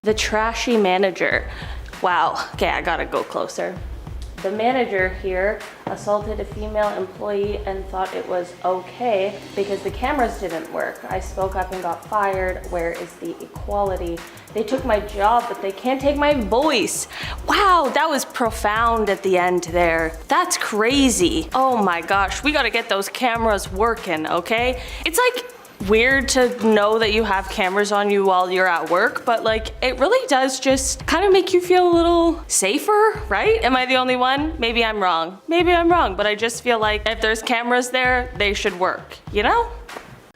The trashy manager. Wow, okay, I gotta go closer. The manager here assaulted a female employee and thought it was okay because the cameras didn't work. I spoke up and got fired. Where is the equality? They took my job, but they can't take my voice. Wow, that was profound at the end there. That's crazy. Oh my gosh, we gotta get those cameras working, okay? It's like weird to know that you have cameras on you while you're at work, but like it really does just kind of make you feel a little safer, right? Am I the only one? Maybe I'm wrong. Maybe I'm wrong, but I just feel like if there's cameras there, they should work, you know?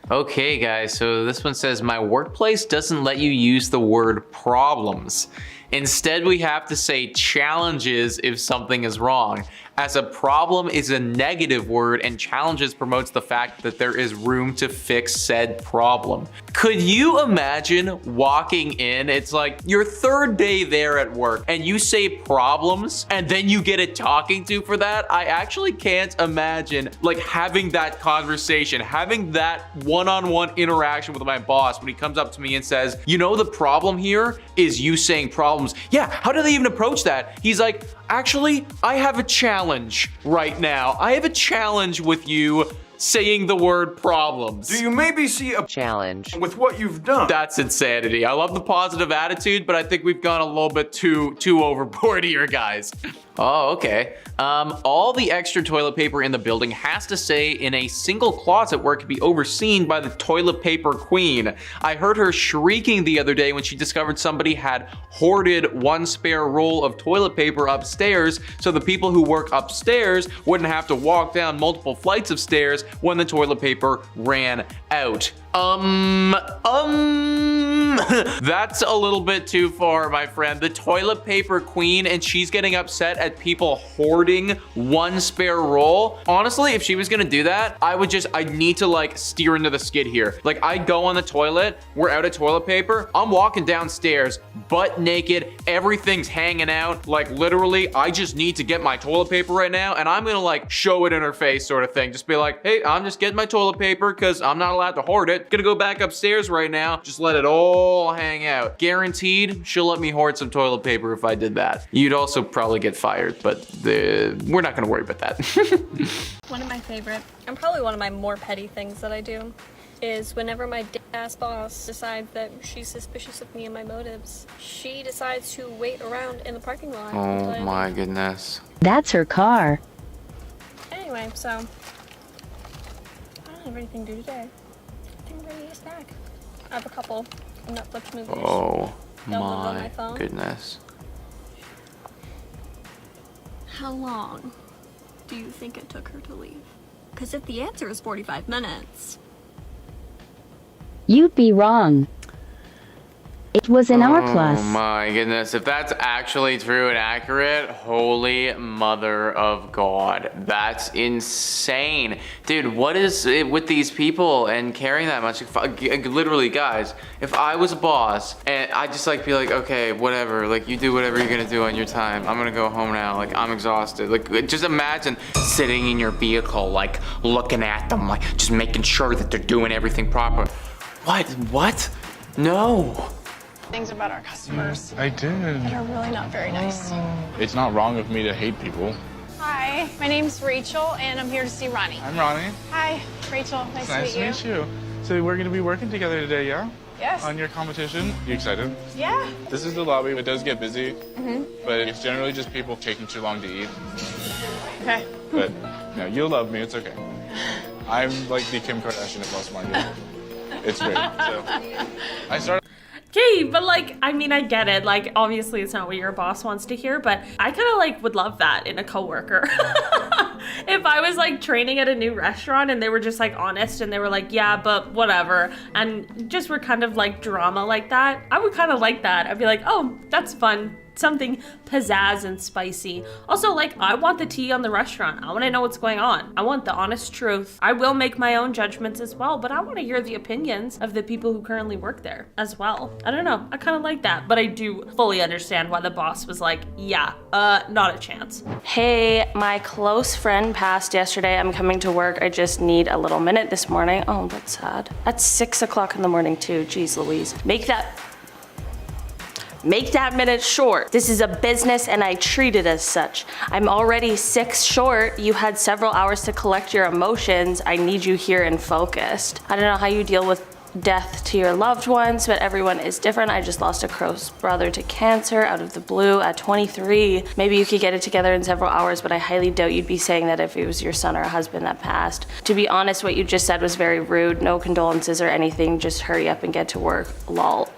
Okay guys, so this one says, my workplace doesn't let you use the word problems. Instead, we have to say challenges if something is wrong, as a problem is a negative word and challenges promotes the fact that there is room to fix said problem. Could you imagine walking in, it's like your third day there at work and you say problems and then you get a talking to for that? I actually can't imagine like having that conversation, having that one-on-one interaction with my boss when he comes up to me and says, you know, the problem here is you saying problems. Yeah, how do they even approach that? He's like, actually, I have a challenge right now. I have a challenge with you saying the word problems. Do you maybe see a challenge with what you've done? That's insanity. I love the positive attitude, but I think we've gone a little bit too overboard here, guys. Oh, okay. All the extra toilet paper in the building has to stay in a single closet where it can be overseen by the toilet paper queen. I heard her shrieking the other day when she discovered somebody had hoarded one spare roll of toilet paper upstairs so the people who work upstairs wouldn't have to walk down multiple flights of stairs when the toilet paper ran out. That's a little bit too far, my friend. The toilet paper queen, and she's getting upset at people hoarding one spare roll. Honestly, if she was gonna do that, I'd need to like steer into the skid here. Like I'd go on the toilet, we're out of toilet paper, I'm walking downstairs, butt naked, everything's hanging out. Like literally, I just need to get my toilet paper right now, and I'm gonna like show it in her face sort of thing. Just be like, hey, I'm just getting my toilet paper because I'm not allowed to hoard it. Gonna go back upstairs right now, just let it all hang out. Guaranteed, she'll let me hoard some toilet paper if I did that. You'd also probably get fired, but we're not gonna worry about that. One of my favorite, and probably one of my more petty things that I do, is whenever my ass boss decides that she's suspicious of me and my motives, she decides to wait around in the parking lot. Oh my goodness. That's her car. Anyway, so I don't have anything to do today. I think I'm ready to eat a snack. I have a couple Netflix movies. Oh downloaded on my phone. goodness. How long do you think it took her to leave? Because if the answer is 45 minutes. You'd be wrong. It was an hourglass. Oh my goodness, if that's actually true and accurate, holy mother of God, that's insane. Dude, what is it with these people and carrying that much? Literally, guys, if I was a boss and I just like be like, okay, whatever, like you do whatever you're gonna do on your time. I'm gonna go home now, like I'm exhausted. Like just imagine sitting in your vehicle, like looking at them, like just making sure that they're doing everything proper. What? No. Things about our customers I did. that are really not very nice. It's not wrong of me to hate people. Hi, my name's Rachel, and I'm here to see Ronnie. I'm Ronnie. Hi, Rachel. Nice Nice to meet you. So we're gonna be working together today, yeah? Yes. On your competition. You excited? Yeah. This is the lobby. It does get busy, but it's generally just people taking too long to eat. Okay. But no, you'll love me. It's okay. I'm like the Kim Kardashian of West Market. It's great. So I started. Okay, but like, I mean, I get it. Like, obviously it's not what your boss wants to hear, but I kind of like would love that in a coworker. If I was like training at a new restaurant and they were just like honest and they were like, yeah, but whatever, and just were kind of like drama like that, I would kind of like that. I'd be like, oh, that's fun. Something pizzazz and spicy. Also, like, I want the tea on the restaurant. I want to know what's going on. I want the honest truth. I will make my own judgments as well, but I want to hear the opinions of the people who currently work there as well. I don't know. I kind of like that, but I do fully understand why the boss was like, yeah, not a chance. Hey, my close friend passed yesterday. I'm coming to work. I just need a little minute this morning. Oh, that's sad. That's 6 o'clock in the morning too. Jeez Louise. Make that minute short. This is a business and I treat it as such. I'm already 6 short. You had several hours to collect your emotions. I need you here and focused. I don't know how you deal with death to your loved ones, but everyone is different. I just lost a close brother to cancer out of the blue at 23. Maybe you could get it together in several hours, but I highly doubt you'd be saying that if it was your son or a husband that passed. To be honest, what you just said was very rude. No condolences or anything. Just hurry up and get to work. Lol.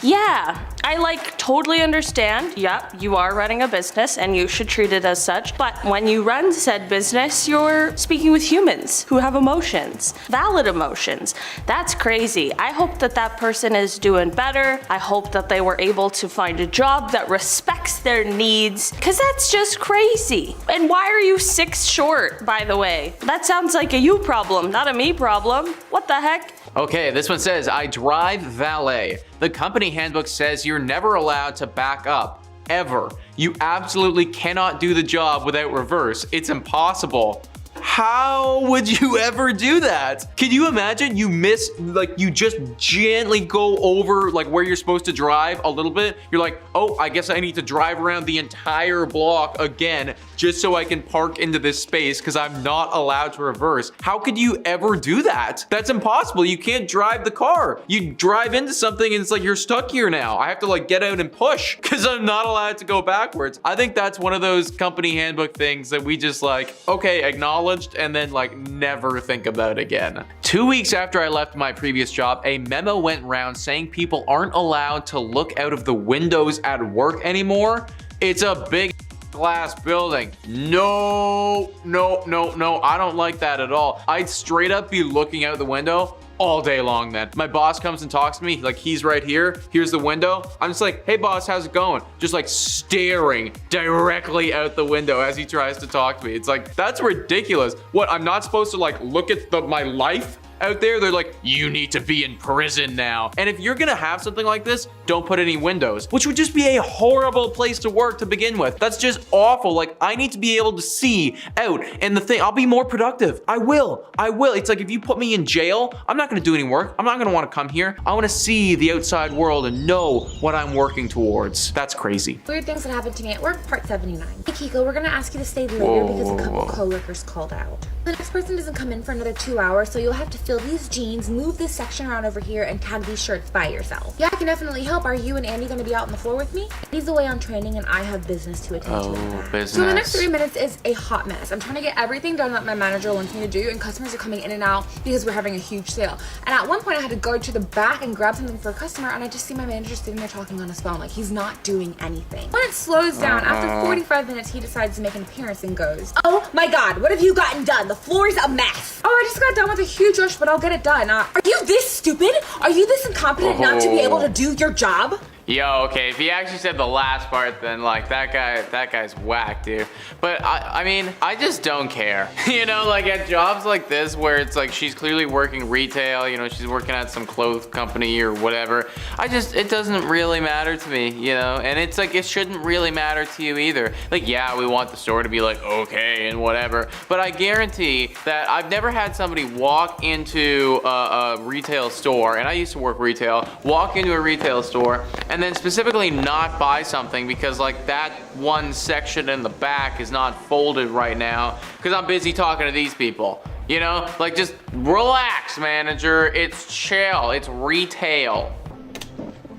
Yeah, I like totally understand. Yep, you are running a business and you should treat it as such. But when you run said business, you're speaking with humans who have emotions, valid emotions. That's crazy. I hope that that person is doing better. I hope that they were able to find a job that respects their needs, because that's just crazy. And why are you 6 short, by the way? That sounds like a you problem, not a me problem. What the heck? Okay, this one says, I drive valet. The company handbook says you're never allowed to back up, ever. You absolutely cannot do the job without reverse. It's impossible. How would you ever do that? Can you imagine you miss, like you just gently go over like where you're supposed to drive a little bit. You're like, oh, I guess I need to drive around the entire block again just so I can park into this space because I'm not allowed to reverse. How could you ever do that? That's impossible. You can't drive the car. You drive into something and it's like you're stuck here now. I have to like get out and push because I'm not allowed to go backwards. I think that's one of those company handbook things that we just like, okay, acknowledge and then like never think about again. 2 weeks after I left my previous job, a memo went round saying people aren't allowed to look out of the windows at work anymore. It's a big glass building. No, I don't like that at all. I'd straight up be looking out the window all day long then. My boss comes and talks to me, like he's right here, here's the window. I'm just like, hey boss, how's it going? Just like staring directly out the window as he tries to talk to me. It's like, that's ridiculous. What, I'm not supposed to like look at my life out there? They're like, you need to be in prison now. And if you're gonna have something like this, don't put any windows, which would just be a horrible place to work to begin with. That's just awful. Like, I need to be able to see out, and the thing, I'll be more productive. I will. It's like, if you put me in jail, I'm not gonna do any work. I'm not gonna wanna come here. I wanna see the outside world and know what I'm working towards. That's crazy. Weird things that happened to me at work, part 79. Hey Kiko, we're gonna ask you to stay later because a couple coworkers called out. The next person doesn't come in for another 2 hours, so you'll have to fill these jeans, move this section around over here, and tag these shirts by yourself. Yeah, I can definitely help. Are you and Andy gonna be out on the floor with me? He's away on training and I have business to attend to in the back. Business. So the next 3 minutes is a hot mess. I'm trying to get everything done that my manager wants me to do, and customers are coming in and out because we're having a huge sale. And at one point I had to go to the back and grab something for a customer, and I just see my manager sitting there talking on his phone like he's not doing anything. When it slows down, after 45 minutes, he decides to make an appearance and goes, oh my god, what have you gotten done? The floor is a mess. Oh, I just got done with a huge rush, but I'll get it done. Are you this stupid? Are you this incompetent not to be able to do your job? Yo, okay, if he actually said the last part, then like that guy's whack, dude. But I mean, I just don't care. You know, like at jobs like this where it's like she's clearly working retail, you know, she's working at some clothes company or whatever. It doesn't really matter to me, you know, and it's like it shouldn't really matter to you either. Like, yeah, we want the store to be like okay and whatever, but I guarantee that I've never had somebody walk into a retail store, and I used to work retail, walk into a retail store and then specifically not buy something because like that one section in the back is not folded right now because I'm busy talking to these people. You know, like just relax, manager. It's chill. It's retail.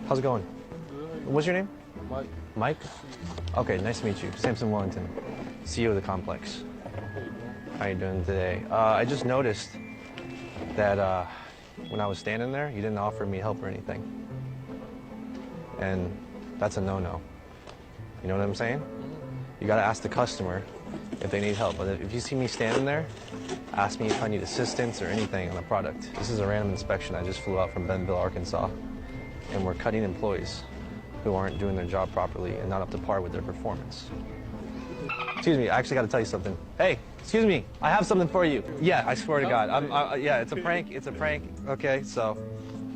How's it going? What's your name? Mike. Mike? Okay, nice to meet you. Samson Wellington, CEO of the complex. How you doing today? I just noticed that when I was standing there, you didn't offer me help or anything. And that's a no-no. You know what I'm saying? You gotta ask the customer if they need help. But if you see me standing there, ask me if I need assistance or anything on the product. This is a random inspection. I just flew out from Bentonville, Arkansas, and we're cutting employees who aren't doing their job properly and not up to par with their performance. Excuse me, I actually gotta tell you something. Hey, excuse me, I have something for you. Yeah, I swear to God. Yeah, it's a prank, Okay, so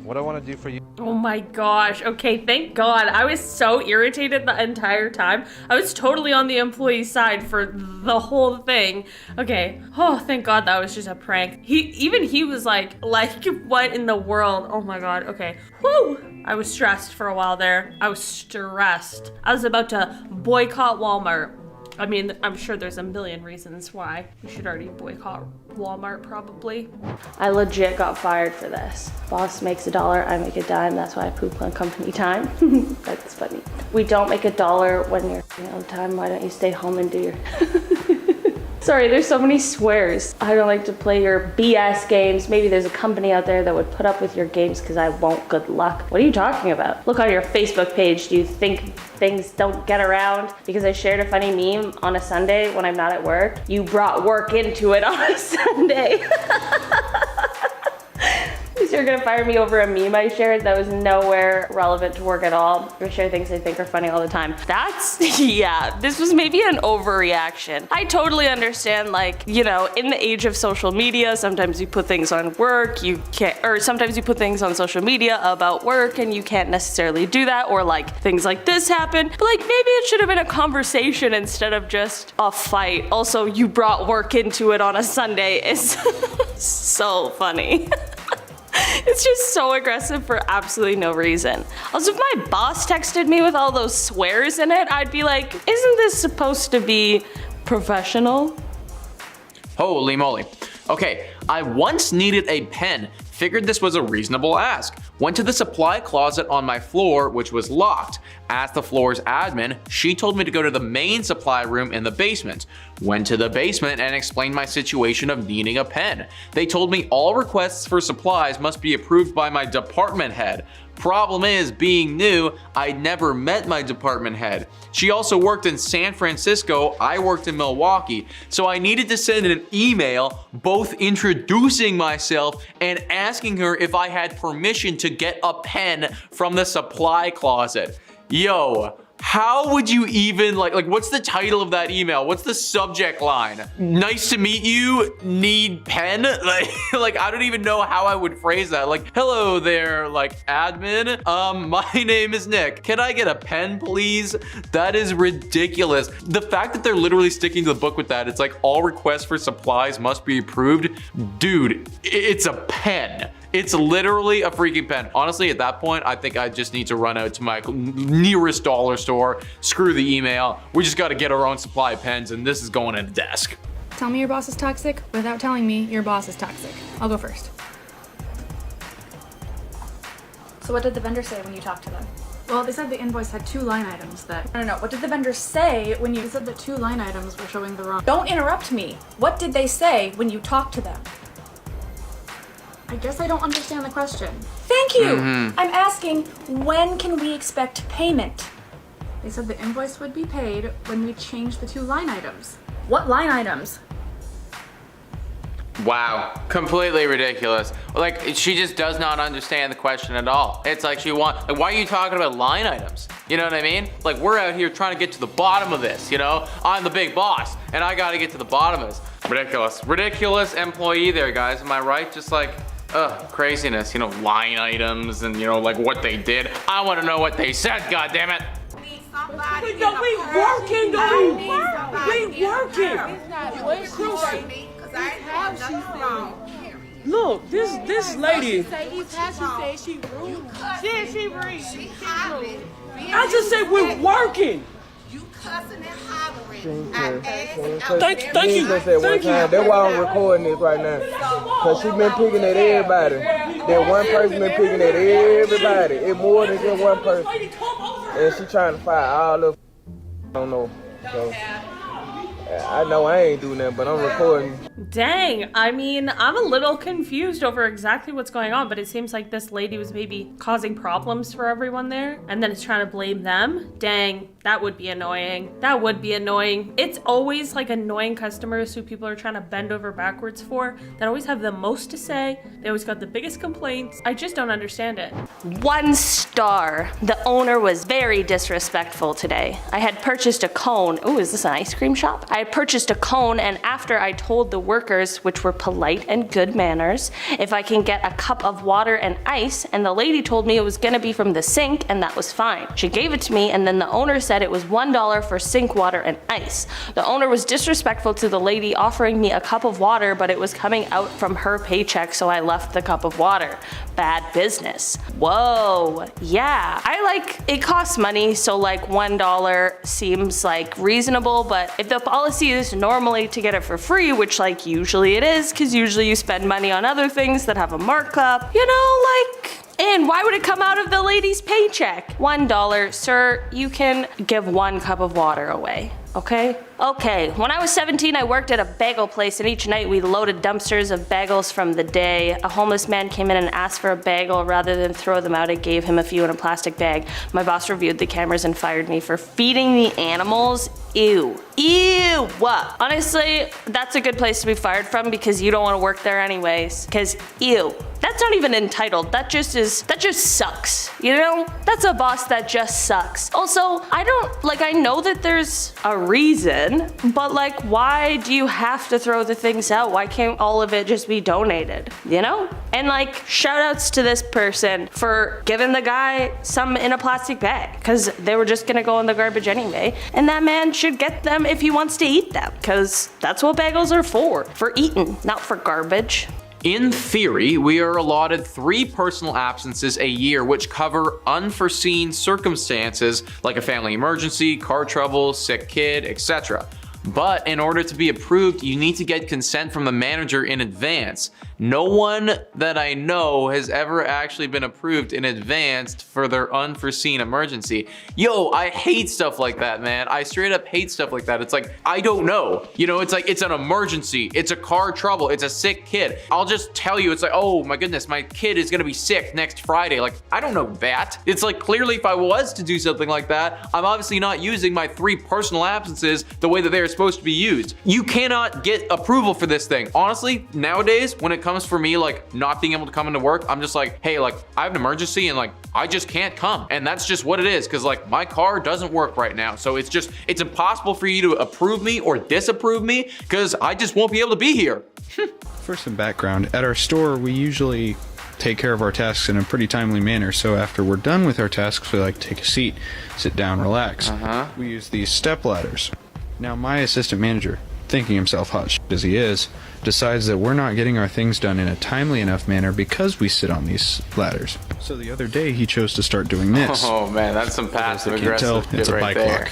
what I wanna do for you Oh my gosh. Okay, thank God. I was so irritated the entire time. I was totally on the employee side for the whole thing. Okay. Oh, thank God that was just a prank. He was like, what in the world? Oh my God. Okay. Whew. I was stressed for a while there. I was stressed. I was about to boycott Walmart. I mean, I'm sure there's a million reasons why we should already boycott Walmart, probably. I legit got fired for this. Boss makes $1, I make a dime. That's why I poop on company time. That's funny. We don't make $1 when you're all the time. Why don't you stay home and do your... Sorry, there's so many swears. I don't like to play your BS games. Maybe there's a company out there that would put up with your games because I won't. Good luck. What are you talking about? Look on your Facebook page. Do you think things don't get around because I shared a funny meme on a Sunday when I'm not at work? You brought work into it on a Sunday. You're gonna fire me over a meme I shared that was nowhere relevant to work at all. I share things I think are funny all the time. That's, yeah, this was maybe an overreaction. I totally understand, like, you know, in the age of social media, sometimes you put things on work, you can't, or sometimes you put things on social media about work and you can't necessarily do that, or like things like this happen. But like maybe it should have been a conversation instead of just a fight. Also, you brought work into it on a Sunday is so funny. It's just so aggressive for absolutely no reason. Also, if my boss texted me with all those swears in it, I'd be like, isn't this supposed to be professional? Holy moly. Okay, I once needed a pen. Figured this was a reasonable ask. Went to the supply closet on my floor, which was locked. Asked the floor's admin. She told me to go to the main supply room in the basement. Went to the basement and explained my situation of needing a pen. They told me all requests for supplies must be approved by my department head. Problem is, being new, I'd never met my department head. She also worked in San Francisco, I worked in Milwaukee, so I needed to send an email both introducing myself and asking her if I had permission to get a pen from the supply closet. Yo, how would you even, like what's the title of that email? What's the subject line? Nice to meet you, need pen? Like I don't even know how I would phrase that. Like, hello there, like admin. My name is Nick. Can I get a pen, please? That is ridiculous. The fact that they're literally sticking to the book with that, it's like all requests for supplies must be approved. Dude, it's a pen. It's literally a freaking pen. Honestly, at that point, I think I just need to run out to my nearest dollar store, screw the email. We just gotta get our own supply of pens and this is going in the desk. Tell me your boss is toxic without telling me your boss is toxic. I'll go first. So what did the vendor say when you talked to them? Well, they said the invoice had 2 line items that... No. What did the vendor say when you... They said the 2 line items were showing the wrong... Don't interrupt me. What did they say when you talked to them? I guess I don't understand the question. Thank you! I'm asking, when can we expect payment? They said the invoice would be paid when we changed the 2 line items. What line items? Wow, completely ridiculous. Like, she just does not understand the question at all. It's like like, why are you talking about line items? You know what I mean? Like, we're out here trying to get to the bottom of this, you know? I'm the big boss, and I gotta get to the bottom of this. Ridiculous. Ridiculous employee there, guys, am I right? Just like, craziness, you know, line items and, you know, like what they did. I wanna know what they said, goddammit. We working though. We working. Look, this lady. She rude. I just said we're working. You cussing and hollering. Thank you. That's why I'm recording this right now. Cause she been picking at everybody. That one person been picking at everybody. It's more than just one person. And she trying to fight all of I don't know. So I know I ain't doing that, but I'm recording. Dang, I mean, I'm a little confused over exactly what's going on, but it seems like this lady was maybe causing problems for everyone there, and then it's trying to blame them. Dang, that would be annoying. That would be annoying. It's always like annoying customers who people are trying to bend over backwards for, that always have the most to say. They always got the biggest complaints. I just don't understand it. 1 star. The owner was very disrespectful today. I had purchased a cone. Oh, is this an ice cream shop? I had purchased a cone, and after I told the workers, which were polite and good manners, if I can get a cup of water and ice, and the lady told me it was gonna be from the sink and that was fine. She gave it to me and then the owner said it was $1 for sink water and ice. The owner was disrespectful to the lady offering me a cup of water, but it was coming out from her paycheck, so I left the cup of water. Bad business. Whoa, yeah. It costs money, so like $1 seems like reasonable, but if the policy is normally to get it for free, which like usually it is, because usually you spend money on other things that have a markup, you know, like, and why would it come out of the lady's paycheck? $1, sir, you can give 1 cup of water away. Okay? Okay, when I was 17, I worked at a bagel place, and each night we loaded dumpsters of bagels from the day. A homeless man came in and asked for a bagel. Rather than throw them out, I gave him a few in a plastic bag. My boss reviewed the cameras and fired me for feeding the animals. Ew. Ew! What? Honestly, that's a good place to be fired from because you don't want to work there anyways. Because, ew. That's not even entitled. That just sucks. You know? That's a boss that just sucks. Also, I know that there's a reason, but like, why do you have to throw the things out? Why can't all of it just be donated? You know? And like, shout outs to this person for giving the guy some in a plastic bag, because they were just gonna go in the garbage anyway. And that man should get them if he wants to eat them, because that's what bagels are for eating, not for garbage. In theory, we are allotted 3 personal absences a year which cover unforeseen circumstances like a family emergency, car trouble, sick kid, etc. But in order to be approved, you need to get consent from the manager in advance. No one that I know has ever actually been approved in advance for their unforeseen emergency. Yo, I hate stuff like that, man. I straight up hate stuff like that. It's like, I don't know. You know, it's like, it's an emergency. It's a car trouble. It's a sick kid. I'll just tell you, it's like, oh my goodness, my kid is gonna be sick next Friday. Like, I don't know that. It's like, clearly if I was to do something like that, I'm obviously not using my 3 personal absences the way that they're supposed to be used. You cannot get approval for this thing. Honestly, nowadays, when it comes for me, like not being able to come into work, I'm just like, hey, like I have an emergency and like, I just can't come. And that's just what it is. Cause like my car doesn't work right now. So it's impossible for you to approve me or disapprove me cause I just won't be able to be here. For some background, at our store, we usually take care of our tasks in a pretty timely manner. So after we're done with our tasks, we like to take a seat, sit down, relax. We use these step ladders. Now my assistant manager, thinking himself hot shit as he is, decides that we're not getting our things done in a timely enough manner because we sit on these ladders. So the other day he chose to start doing this. Oh man, that's some passive aggressive it's a right bike there. lock.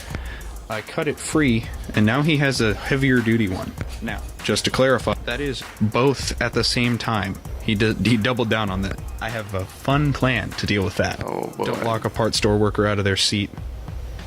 I cut it free and now he has a heavier duty one. Now, just to clarify, that is both at the same time. He doubled down on that. I have a fun plan to deal with that. Oh boy. Don't lock a part store worker out of their seat.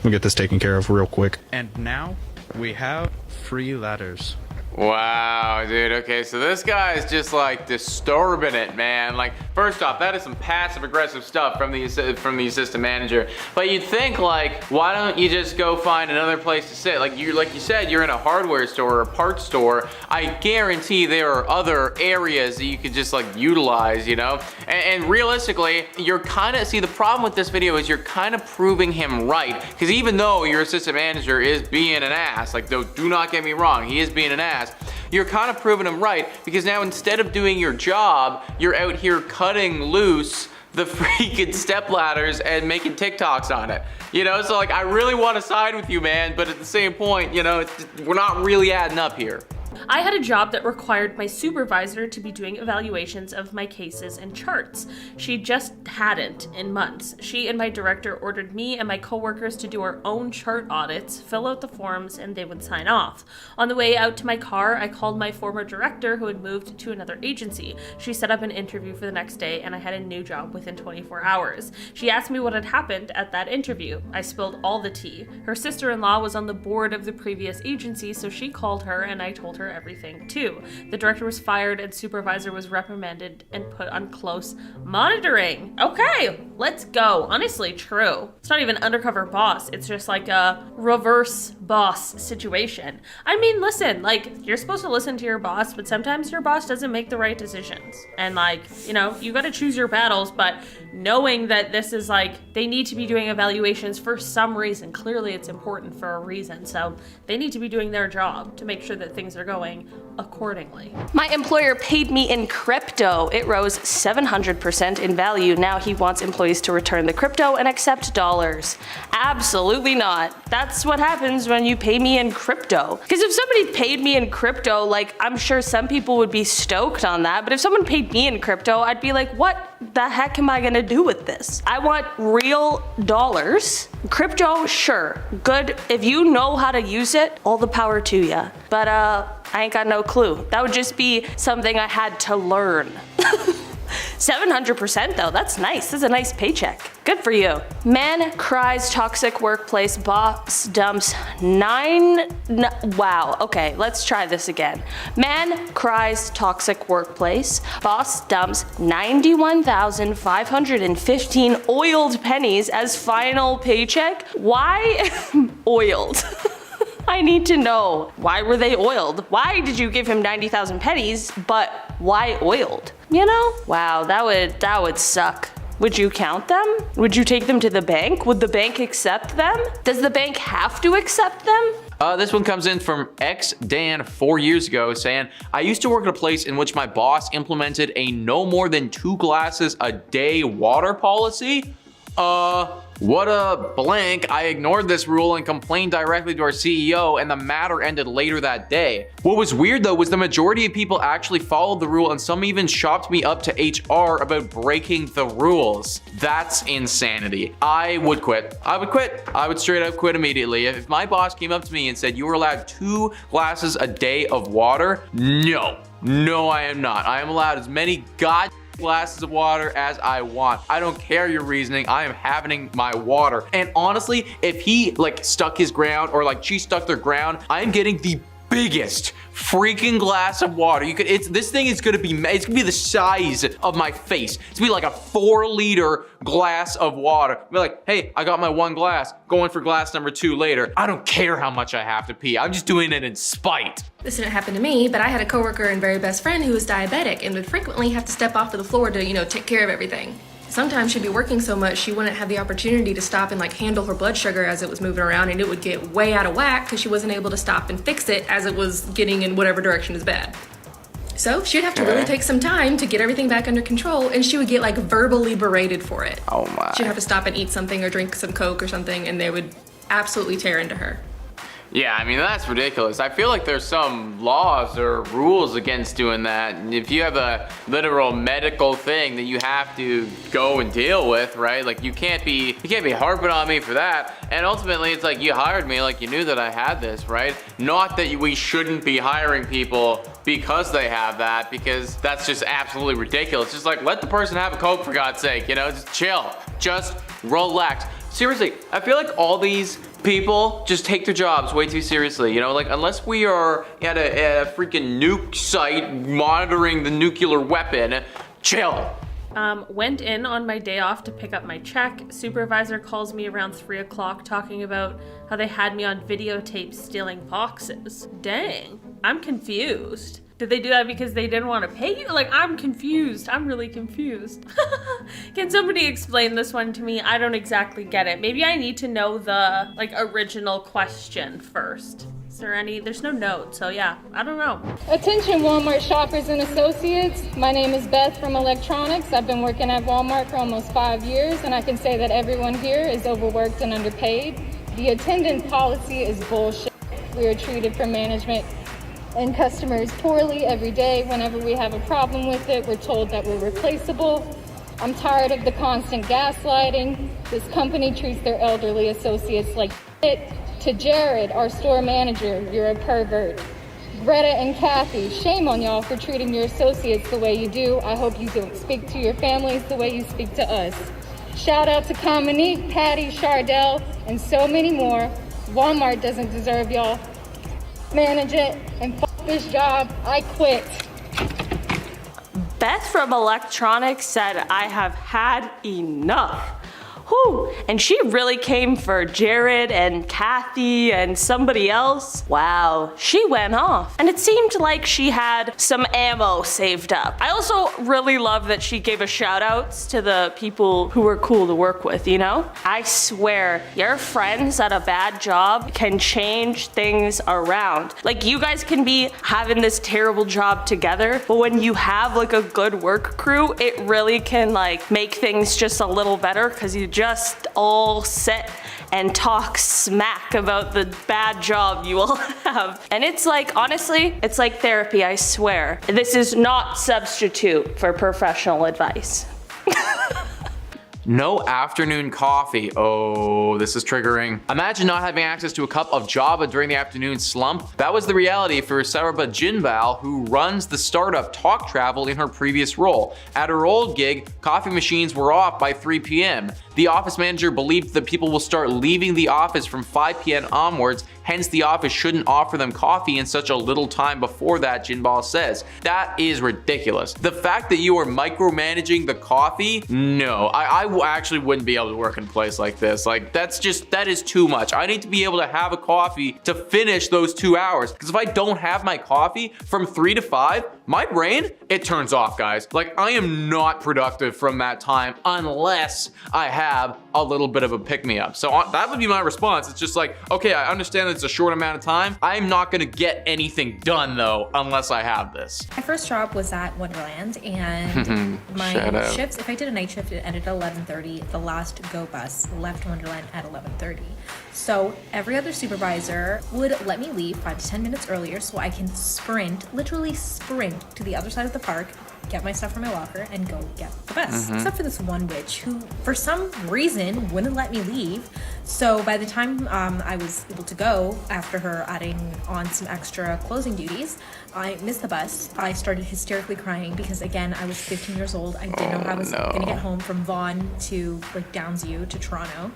We'll get this taken care of real quick. And now we have free ladders. Wow, dude. Okay, so this guy is just like disturbing it, man. Like, first off, that is some passive aggressive stuff from the assistant manager. But you'd think like, why don't you just go find another place to sit? Like you said, you're in a hardware store or a parts store. I guarantee there are other areas that you could just like utilize, you know? And realistically, you're kind of, see, the problem with this video is you're kind of proving him right. Because even though your assistant manager is being an ass, like, do not get me wrong, he is being an ass. You're kind of proving him right because now instead of doing your job, you're out here cutting loose the freaking step ladders and making TikToks on it. You know, so like I really want to side with you, man, but at the same point, you know, we're not really adding up here. I had a job that required my supervisor to be doing evaluations of my cases and charts. She just hadn't in months. She and my director ordered me and my coworkers to do our own chart audits, fill out the forms, and they would sign off. On the way out to my car, I called my former director who had moved to another agency. She set up an interview for the next day and I had a new job within 24 hours. She asked me what had happened at that interview. I spilled all the tea. Her sister-in-law was on the board of the previous agency, so she called her and I told her everything too. The director was fired and supervisor was reprimanded and put on close monitoring. Okay, let's go. Honestly, true. It's not even undercover boss. It's just like a reverse boss situation. I mean, listen, like you're supposed to listen to your boss, but sometimes your boss doesn't make the right decisions. And like, you know, you got to choose your battles, but knowing that this is like, they need to be doing evaluations for some reason. Clearly it's important for a reason. So they need to be doing their job to make sure that things are going accordingly. My employer paid me in crypto. It rose 700% in value. Now he wants employees to return the crypto and accept dollars. Absolutely not. That's what happens when you pay me in crypto. Because if somebody paid me in crypto, like, I'm sure some people would be stoked on that, but if someone paid me in crypto, I'd be like, what the heck am I gonna do with this? I want real dollars. Crypto, sure, good. If you know how to use it, all the power to ya. But I ain't got no clue. That would just be something I had to learn. 700% though, that's nice. That's a nice paycheck. Good for you. Man cries toxic workplace, boss dumps wow, okay, let's try this again. Man cries toxic workplace, boss dumps 91,515 oiled pennies as final paycheck. Why oiled? I need to know. Why were they oiled? Why did you give him 90,000 pennies, but why oiled? You know? Wow, that would suck. Would you count them? Would you take them to the bank? Would the bank accept them? Does the bank have to accept them? This one comes in from Dan 4 years ago saying, I used to work at a place in which my boss implemented a no more than 2 glasses a day water policy. What a blank. I ignored this rule and complained directly to our CEO, and the matter ended later that day. What was weird though was the majority of people actually followed the rule, and some even shopped me up to HR about breaking the rules. That's insanity. I would quit. I would quit. I would straight up quit immediately. If my boss came up to me and said you were allowed 2 glasses a day of water, no. No, I am not. I am allowed as many glasses of water as I want. I don't care your reasoning. I am having my water. And honestly, if he like stuck his ground or like she stuck their ground, I'm getting the biggest freaking glass of water. This thing is gonna be the size of my face. It's gonna be like a 4-liter glass of water. Be like, hey, I got my 1 glass, going for glass number 2 later. I don't care how much I have to pee. I'm just doing it in spite. This didn't happen to me, but I had a coworker and very best friend who was diabetic and would frequently have to step off to the floor to, take care of everything. Sometimes she'd be working so much she wouldn't have the opportunity to stop and like handle her blood sugar as it was moving around, and it would get way out of whack because she wasn't able to stop and fix it as it was getting in whatever direction is bad. So she'd have to really take some time to get everything back under control, and she would get like verbally berated for it. Oh my. She'd have to stop and eat something or drink some Coke or something, and they would absolutely tear into her. Yeah, I mean, that's ridiculous. I feel like there's some laws or rules against doing that. And if you have a literal medical thing that you have to go and deal with, right? Like you can't be harping on me for that. And ultimately it's like you hired me, like you knew that I had this, right? Not that we shouldn't be hiring people because they have that, because that's just absolutely ridiculous. Just like let the person have a Coke for God's sake, just chill, just relax. Seriously, I feel like all these people just take their jobs way too seriously, like unless we are at a freaking nuke site monitoring the nuclear weapon, chill. Went in on my day off to pick up my check. Supervisor calls me around 3 o'clock talking about how they had me on videotape stealing boxes. Dang, I'm confused. Did they do that because they didn't want to pay you? Like, I'm confused. I'm really confused. Can somebody explain this one to me? I don't exactly get it. Maybe I need to know the, original question first. Is there any? There's no note, so yeah, I don't know. Attention Walmart shoppers and associates. My name is Beth from Electronics. I've been working at Walmart for almost 5 years, and I can say that everyone here is overworked and underpaid. The attendance policy is bullshit. We are treated from management and customers poorly every day. Whenever we have a problem with it, we're told that we're replaceable. I'm tired of the constant gaslighting. This company treats their elderly associates like shit. To Jared, our store manager, you're a pervert. Greta and Kathy, shame on y'all for treating your associates the way you do. I hope you don't speak to your families the way you speak to us. Shout out to Cominique, Patty, Chardell, and so many more. Walmart doesn't deserve y'all. Manage it and fuck this job. I quit. Beth from Electronics said, I have had enough. Whew. And she really came for Jared and Kathy and somebody else. Wow, she went off. And it seemed like she had some ammo saved up. I also really love that she gave a shout outs to the people who were cool to work with, you know? I swear, your friends at a bad job can change things around. Like, you guys can be having this terrible job together, but when you have like a good work crew, it really can like make things just a little better because you just all sit and talk smack about the bad job you all have. And it's like, honestly, it's like therapy, I swear. This is not substitute for professional advice. No afternoon coffee. Oh, this is triggering. Imagine not having access to a cup of Java during the afternoon slump. That was the reality for Saraba Jinbal, who runs the startup Talk Travel in her previous role. At her old gig, coffee machines were off by 3 p.m. The office manager believed that people will start leaving the office from 5 p.m. onwards, hence the office shouldn't offer them coffee in such a little time before that, Jinbal says. That is ridiculous. The fact that you are micromanaging the coffee, no, I actually wouldn't be able to work in a place like this. Like, that is too much. I need to be able to have a coffee to finish those 2 hours. Because if I don't have my coffee from 3 to 5, my brain, it turns off, guys. Like, I am not productive from that time unless I have a little bit of a pick-me-up. So that would be my response. It's just like, okay, I understand that it's a short amount of time. I'm not gonna get anything done though, unless I have this. My first job was at Wonderland, and my shifts, if I did a night shift, it ended at 11:30. The last go bus left Wonderland at 11:30. So every other supervisor would let me leave 5 to 10 minutes earlier so I can sprint, literally sprint to the other side of the park, get my stuff from my locker, and go get the bus. Except for this one witch who, for some reason, wouldn't let me leave. So by the time I was able to go, after her adding on some extra closing duties, I missed the bus. I started hysterically crying because, again, I was 15 years old. I didn't know how I was going to get home from Vaughan to like Downsview to Toronto.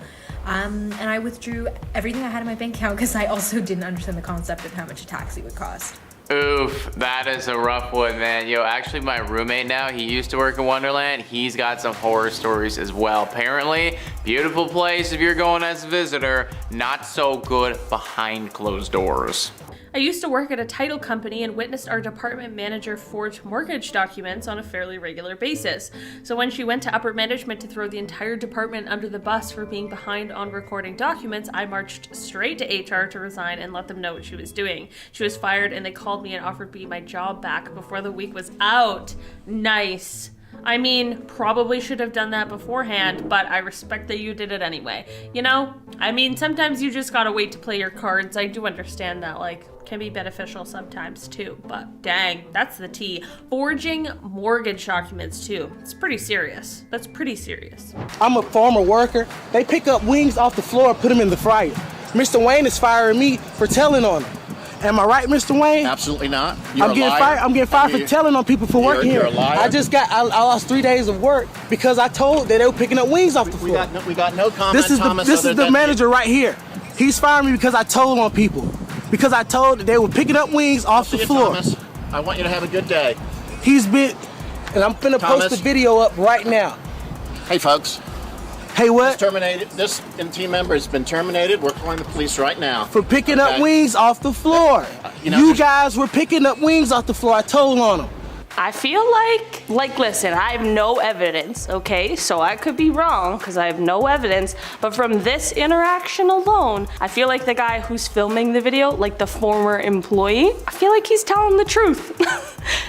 And I withdrew everything I had in my bank account because I also didn't understand the concept of how much a taxi would cost. Oof, that is a rough one, man. Yo, actually my roommate now, he used to work in Wonderland. He's got some horror stories as well. Apparently, beautiful place if you're going as a visitor, not so good behind closed doors. I used to work at a title company and witnessed our department manager forge mortgage documents on a fairly regular basis. So when she went to upper management to throw the entire department under the bus for being behind on recording documents, I marched straight to HR to resign and let them know what she was doing. She was fired and they called me and offered me my job back before the week was out. Nice. I mean, probably should have done that beforehand, but I respect that you did it anyway. You know, I mean, sometimes you just gotta wait to play your cards. I do understand that, like, can be beneficial sometimes too, but dang, that's the tea. Forging mortgage documents too. It's pretty serious. That's pretty serious. I'm a former worker. They pick up wings off the floor and put them in the fryer. Mr. Wayne is firing me for telling on them. Am I right, Mr. Wayne? Absolutely not. I'm getting fired for telling on people for working here. You're a liar. I lost 3 days of work because I told that they were picking up wings off the floor. We got no comment, Thomas. This is the manager right here. He's firing me because I told on people. Because I told that they were picking up wings off the floor. Thomas, I want you to have a good day. He's been, and I'm finna post the video up right now. Hey, folks. Hey, what? This team member has been terminated. We're calling the police right now. For picking up wings off the floor. You guys were picking up wings off the floor. I told on them. I feel like listen, I have no evidence, okay? So I could be wrong because I have no evidence, but from this interaction alone, I feel like the guy who's filming the video, like the former employee, I feel like he's telling the truth.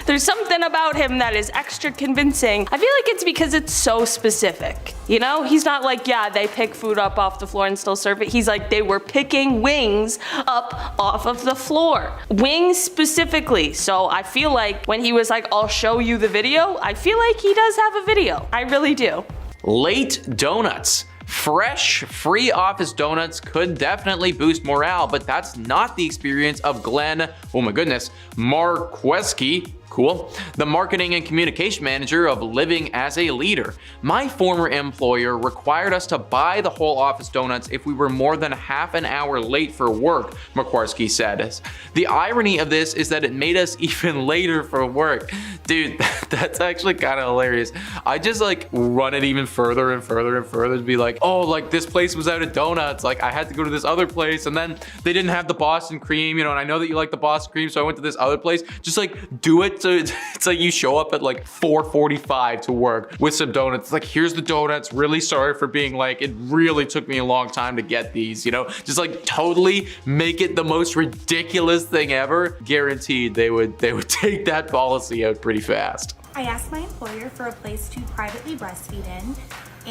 There's something about him that is extra convincing. I feel like it's because it's so specific. You know, he's not like, yeah, they pick food up off the floor and still serve it. He's like, they were picking wings up off of the floor. Wings specifically. So I feel like when he was like, I'll show you the video, I feel like he does have a video. I really do. Late donuts. Fresh, free office donuts could definitely boost morale, but that's not the experience of Glenn, oh my goodness, Marqueski. Cool. The marketing and communication manager of Living as a Leader. My former employer required us to buy the whole office donuts if we were more than half an hour late for work, McQuarski said. The irony of this is that it made us even later for work. Dude, that's actually kind of hilarious. I just like run it even further and further and further to be like, oh, like this place was out of donuts. Like I had to go to this other place and then they didn't have the Boston cream, you know, and I know that you like the Boston cream, so I went to this other place. Just like do it. So it's like you show up at like 4:45 to work with some donuts. It's like, here's the donuts. Really sorry for being like, it really took me a long time to get these, you know? Just like totally make it the most ridiculous thing ever. Guaranteed they would take that policy out pretty fast. I asked my employer for a place to privately breastfeed in,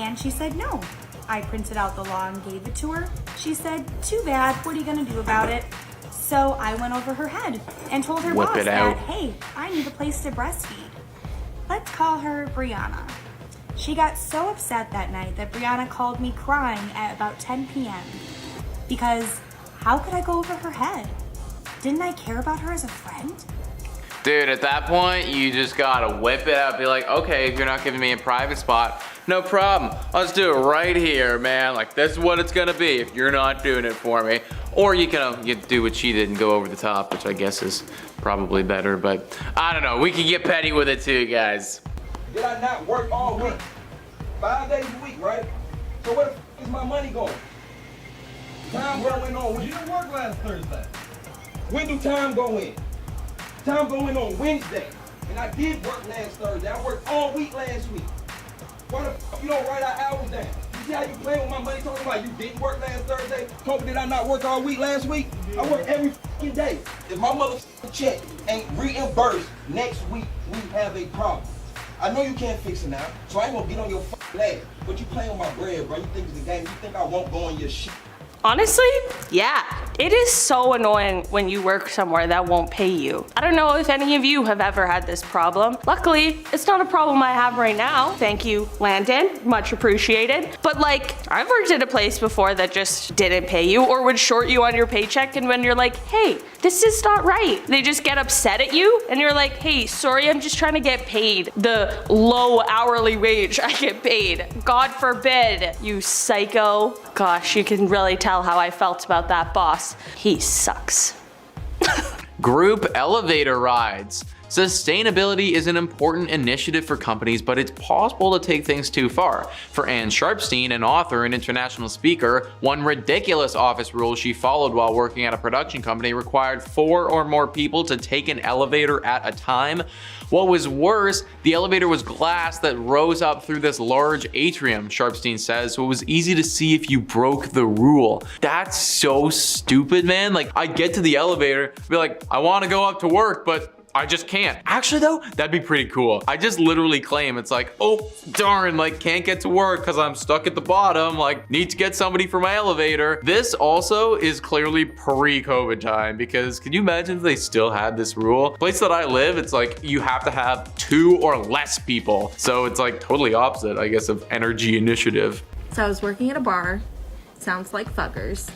and she said no. I printed out the law and gave it to her. She said, too bad, what are you gonna do about it? So I went over her head and told her boss that, hey, I need a place to breastfeed. Let's call her Brianna. She got so upset that night that Brianna called me crying at about 10 p.m. because how could I go over her head? Didn't I care about her as a friend? Dude, at that point, you just gotta whip it out. Be like, okay, if you're not giving me a private spot, no problem. Let's do it right here, man. Like, this is what it's gonna be if you're not doing it for me. Or you can do what she did and go over the top, which I guess is probably better, but I don't know. We can get petty with it too, guys. Did I not work all week? 5 days a week, right? So where the f is my money going? Time going on. You didn't work last Thursday. When do time go in? Time going on Wednesday. And I did work last Thursday. I worked all week last week. Why the f you don't write our hours down? You see how you playing with my money, talking about you didn't work last Thursday? Talking did I not work all week last week? I work every f***ing day. If my motherfucking check ain't reimbursed next week, we have a problem. I know you can't fix it now, so I ain't gonna get on your f***ing ass. But you playing with my bread, bro. You think it's a game. You think I won't go on your shit. Honestly, yeah. It is so annoying when you work somewhere that won't pay you. I don't know if any of you have ever had this problem. Luckily, it's not a problem I have right now. Thank you, Landon. Much appreciated. But like, I've worked at a place before that just didn't pay you or would short you on your paycheck, and when you're like, hey, this is not right, they just get upset at you and you're like, hey, sorry, I'm just trying to get paid the low hourly wage I get paid. God forbid, you psycho. Gosh, you can really tell how I felt about that boss. He sucks. Group elevator rides. Sustainability is an important initiative for companies, but it's possible to take things too far. For Ann Sharpstein, an author and international speaker, one ridiculous office rule she followed while working at a production company required 4 or more people to take an elevator at a time. What was worse, the elevator was glass that rose up through this large atrium, Sharpstein says, so it was easy to see if you broke the rule. That's so stupid, man. Like, I get to the elevator, be like, I want to go up to work, but I just can't. Actually though, that'd be pretty cool. I just literally claim it's like, oh darn, like can't get to work because I'm stuck at the bottom, like need to get somebody for my elevator. This also is clearly pre-COVID time, because can you imagine if they still had this rule? Place that I live, it's like you have to have 2 or less people. So it's like totally opposite, I guess, of energy initiative. So I was working at a bar. Sounds like fuckers.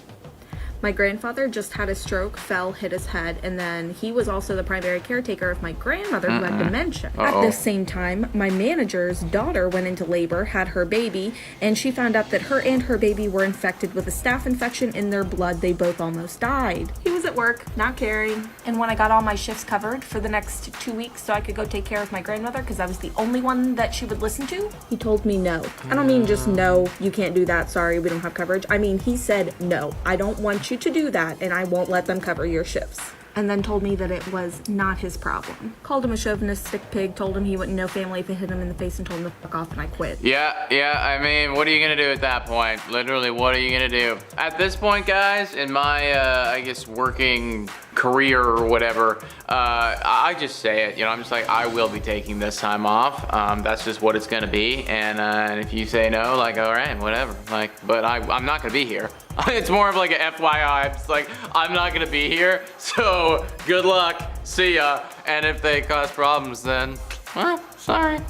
My grandfather just had a stroke, fell, hit his head, and then he was also the primary caretaker of my grandmother who had dementia. At the same time, my manager's daughter went into labor, had her baby, and she found out that her and her baby were infected with a staph infection in their blood. They both almost died. He was at work, not caring. And when I got all my shifts covered for the next 2 weeks so I could go take care of my grandmother because I was the only one that she would listen to, he told me no. I don't mean just no, you can't do that, sorry, we don't have coverage. I mean, he said no, I don't want you to do that and I won't let them cover your shifts. And then told me that it was not his problem. Called him a chauvinistic pig, told him he wouldn't know family if it hit him in the face, and told him to fuck off, and I quit. Yeah, I mean, what are you gonna do at that point? Literally, what are you gonna do? At this point, guys, in my, I guess, working career or whatever, I just say it, you know, I'm just like, I will be taking this time off. That's just what it's gonna be, and if you say no, like, all right, whatever. Like, but I'm not gonna be here. It's more of like a FYI, I'm just like, I'm not gonna be here, so good luck, see ya, and if they cause problems then, well, sorry,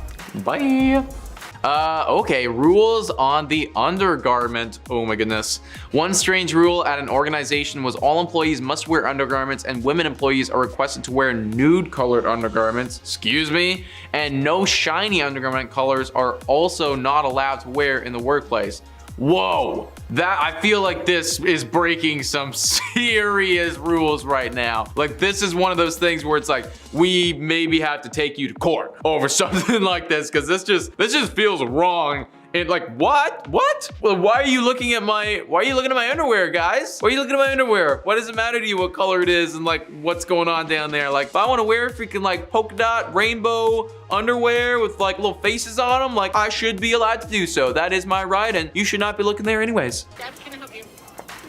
bye. Okay, rules on the undergarment. Oh my goodness. One strange rule at an organization was all employees must wear undergarments and women employees are requested to wear nude colored undergarments. Excuse me? And no shiny undergarment colors are also not allowed to wear in the workplace. Whoa, that I feel like this is breaking some serious rules right now. Like this is one of those things where it's like we maybe have to take you to court over something like this because this just feels wrong. And like what? Well, why are you looking at my underwear, guys? Why are you looking at my underwear? Why does it matter to you what color it is and like what's going on down there? Like if I want to wear freaking like polka dot rainbow underwear with like little faces on them, like I should be allowed to do so. That is my right and you should not be looking there anyways.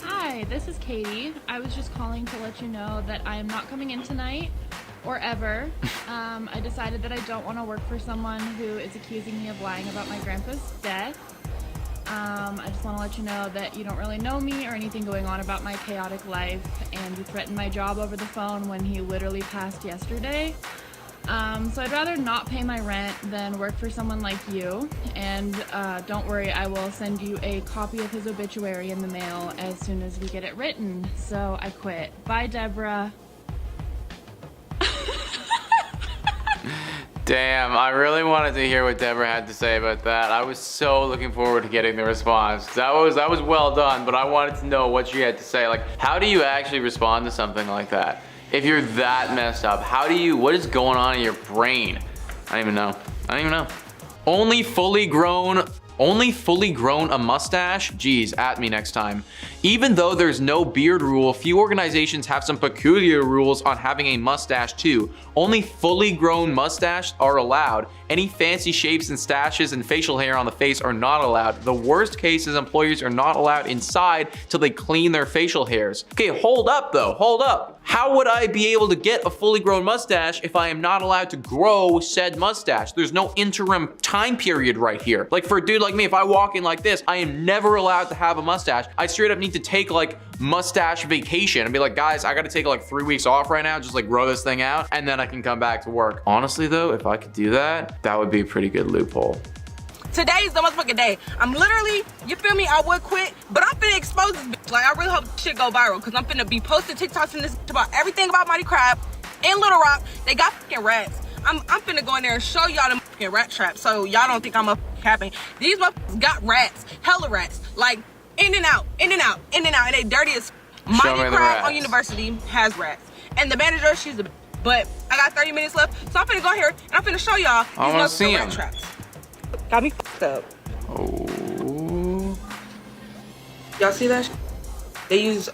Hi, this is Katie. I was just calling to let you know that I am not coming in tonight or ever. I decided that I don't want to work for someone who is accusing me of lying about my grandpa's death. I just want to let you know that you don't really know me or anything going on about my chaotic life, and you threatened my job over the phone when he literally passed yesterday. So I'd rather not pay my rent than work for someone like you, and don't worry, I will send you a copy of his obituary in the mail as soon as we get it written. So I quit. Bye, Deborah. Damn, I really wanted to hear what Deborah had to say about that. I was so looking forward to getting the response. That was well done, but I wanted to know what she had to say. Like, how do you actually respond to something like that? If you're that messed up, what is going on in your brain? I don't even know. Only fully grown a mustache? Geez, at me next time. Even though there's no beard rule, few organizations have some peculiar rules on having a mustache too. Only fully grown mustaches are allowed. Any fancy shapes and stashes and facial hair on the face are not allowed. The worst case is employees are not allowed inside till they clean their facial hairs. Okay, hold up though, hold up. How would I be able to get a fully grown mustache if I am not allowed to grow said mustache? There's no interim time period right here. Like for a dude like me, if I walk in like this, I am never allowed to have a mustache. I straight up need to take like mustache vacation and be like, guys, I gotta take like 3 weeks off right now, just like grow this thing out, and then I can come back to work. Honestly though, if I could do that, that would be a pretty good loophole. Today's the motherfucking day. I'm literally, you feel me? I would quit, but I'm finna expose this bitch. Like, I really hope shit go viral, because I'm finna be posting TikToks in this about everything about Mighty Crab in Little Rock. They got fucking rats. I'm finna go in there and show y'all them fucking rat traps, so y'all don't think I'm a capping. These motherfuckers got rats, hella rats, like in and out, and they dirty as Mighty Crab on University has rats. And the manager, she's a bitch. But I got 30 minutes left, so I'm finna go here and I'm finna show y'all these motherfucking rat traps. Got me fucked up. Oh. Y'all see that? They use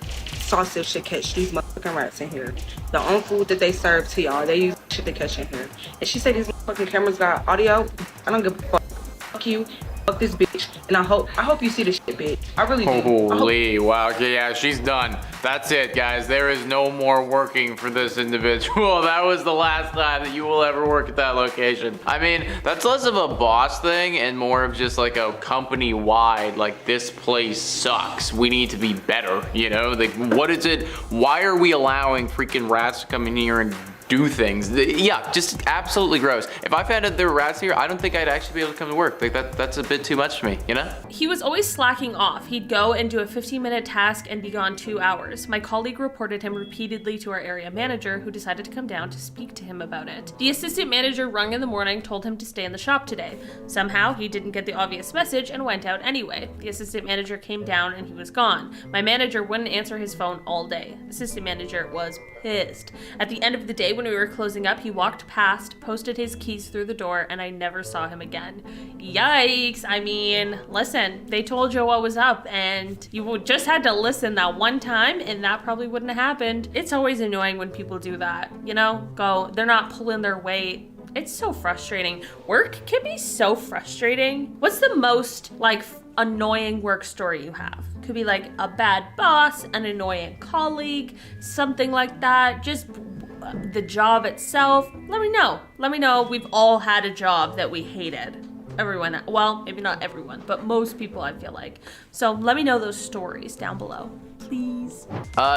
sausage to catch these motherfucking rats in here. The only food that they serve to y'all, they use shit to catch in here. And she said these motherfucking cameras got audio. I don't give a fuck. Fuck you. Fuck this bitch. And I hope you see this shit, bitch. I really do. Holy, wow. Okay, yeah, she's done. That's it, guys. There is no more working for this individual. That was the last time that you will ever work at that location. I mean, that's less of a boss thing and more of just like a company-wide, like, this place sucks. We need to be better, you know? Like, what is it? Why are we allowing freaking rats to come in here and do things? Yeah, just absolutely gross. If I found out there were rats here, I don't think I'd actually be able to come to work. Like that's a bit too much for me, you know? He was always slacking off. He'd go and do a 15-minute task and be gone 2 hours. My colleague reported him repeatedly to our area manager, who decided to come down to speak to him about it. The assistant manager rung in the morning, told him to stay in the shop today. Somehow, he didn't get the obvious message and went out anyway. The assistant manager came down and he was gone. My manager wouldn't answer his phone all day. The assistant manager was pissed. At the end of the day, when we were closing up, he walked past, posted his keys through the door, and I never saw him again. Yikes. I mean, listen, they told you what was up, and you just had to listen that one time, and that probably wouldn't have happened. It's always annoying when people do that, you know? They're not pulling their weight. It's so frustrating. Work can be so frustrating. What's the most, like, annoying work story you have? Could be like a bad boss, an annoying colleague, something like that. Just the job itself. Let me know. We've all had a job that we hated. Everyone, well, maybe not everyone, but most people, I feel like. So let me know those stories down below, please.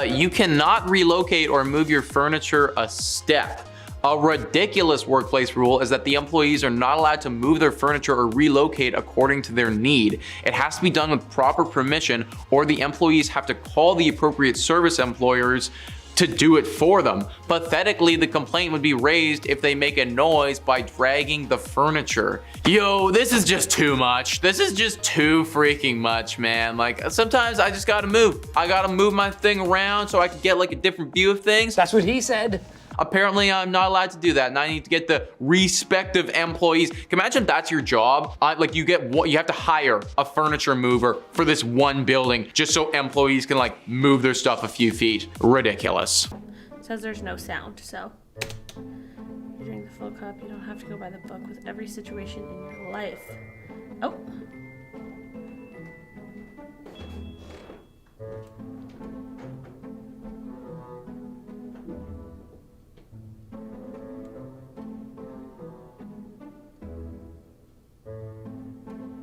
You cannot relocate or move your furniture a step. A ridiculous workplace rule is that the employees are not allowed to move their furniture or relocate according to their need. It has to be done with proper permission, or the employees have to call the appropriate service employers to do it for them. Pathetically, the complaint would be raised if they make a noise by dragging the furniture. Yo, this is just too much. This is just too freaking much, man. Like, sometimes I just gotta move. I gotta move my thing around so I can get like a different view of things. That's what he said. Apparently, I'm not allowed to do that, and I need to get the respective employees. Can you imagine that's your job? Like you have to hire a furniture mover for this one building just so employees can like move their stuff a few feet. Ridiculous. It says there's no sound, so you drink the full cup. You don't have to go by the book with every situation in your life. Oh.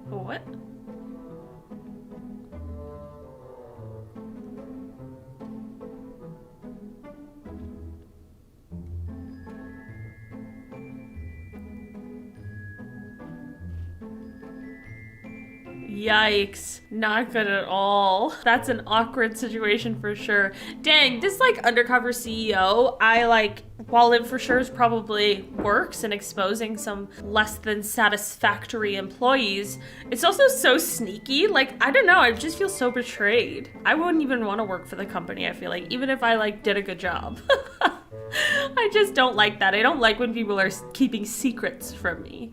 What? Yikes. Not good at all. That's an awkward situation for sure. Dang, this like undercover CEO, while it for sure is probably works in exposing some less than satisfactory employees, it's also so sneaky. Like, I don't know, I just feel so betrayed. I wouldn't even want to work for the company, I feel like, even if I did a good job. I just don't like that. I don't like when people are keeping secrets from me.